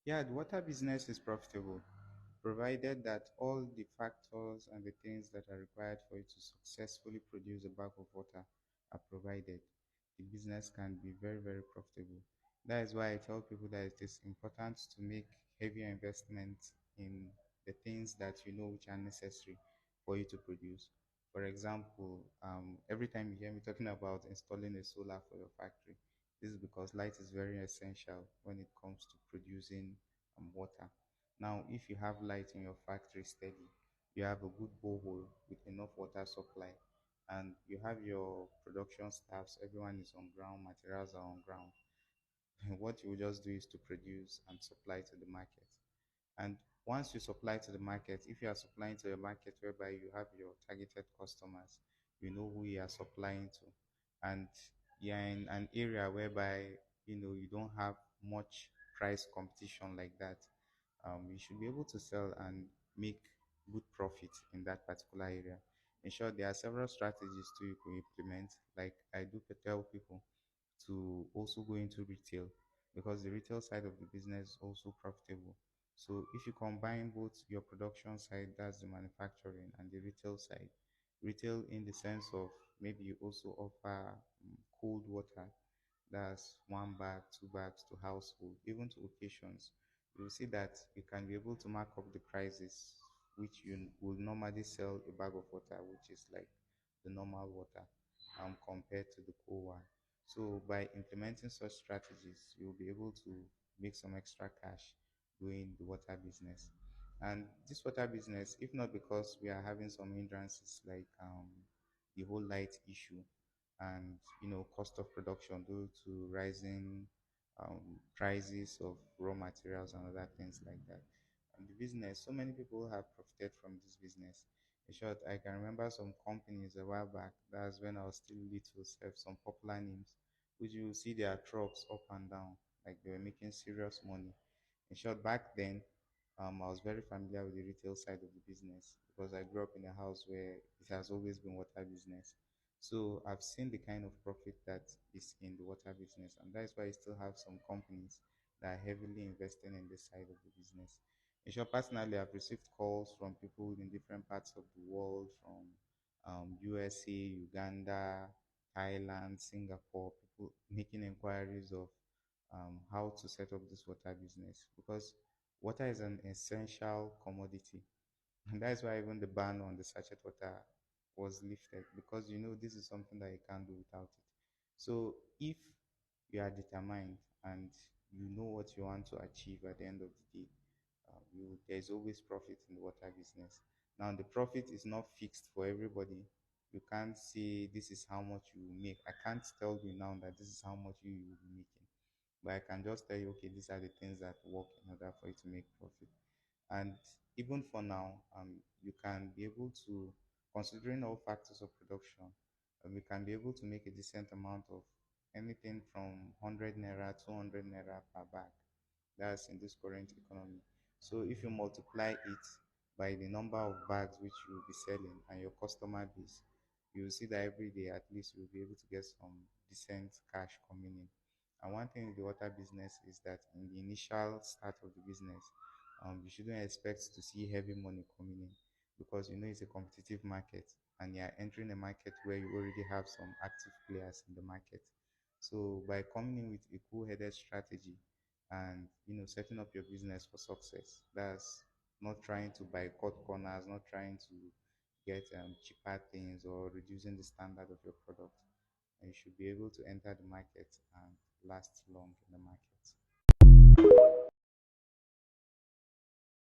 Yeah, the water business is profitable, provided that all the factors and the things that are required for you to successfully produce a bag of water are provided. The business can be very, very profitable. That is why I tell people that it is important to make heavier investments in the things that you know which are necessary for you to produce. For example, every time you hear me talking about installing a solar for your factory, this is because light is very essential when it comes to producing water. Now, if you have light in your factory steady, you have a good borehole with enough water supply, and you have your production staffs, everyone is on ground, materials are on ground. What you will just do is to produce and supply to the market. And once you supply to the market, if you are supplying to a market whereby you have your targeted customers, you know who you are supplying to, and you're in an area whereby you don't have much price competition like that, you should be able to sell and make good profit in that particular area. In short, there are several strategies to you could implement. Like I do tell people to also go into retail because the retail side of the business is also profitable. So if you combine both your production side, that's the manufacturing, and the retail side, retail in the sense of maybe you also offer cold water, that's one bag, two bags to household, even to occasions. You will see that you can be able to mark up the prices which you will normally sell a bag of water, which is like the normal water, compared to the cold one. So by implementing such strategies, you'll be able to make some extra cash doing the water business. And this water business, if not because we are having some hindrances like the whole light issue and cost of production due to rising prices of raw materials and other things like that. And the business, so many people have profited from this business. In short, I can remember some companies a while back. That's when I was still little, have some popular names, which you will see their trucks up and down, like they were making serious money. In short, back then, I was very familiar with the retail side of the business because I grew up in a house where it has always been water business. So I've seen the kind of profit that is in the water business, and that's why I still have some companies that are heavily investing in this side of the business. In short, personally, I've received calls from people in different parts of the world, from USA, Uganda, Thailand, Singapore, people making inquiries of how to set up this water business because water is an essential commodity. And that's why even the ban on the sachet water was lifted because this is something that you can't do without it. So if you are determined and you know what you want to achieve at the end of the day, there's always profit in the water business. Now the profit is not fixed for everybody. You can't say this is how much you will make. I can't tell you now that this is how much you will be making, but I can just tell you, okay, these are the things that work in order for you to make profit. And even for now, you can be able to, considering all factors of production, you can be able to make a decent amount of anything from 100 naira, 200 naira per bag. That's in this current economy. So if you multiply it by the number of bags which you will be selling and your customer base, you will see that every day at least you will be able to get some decent cash coming in. And one thing in the water business is that in the initial start of the business, you shouldn't expect to see heavy money coming in because it's a competitive market and you're entering a market where you already have some active players in the market. So by coming in with a cool-headed strategy and setting up your business for success, that's not trying to buy cut corners, not trying to get cheaper things or reducing the standard of your product, and you should be able to enter the market and last long in the market.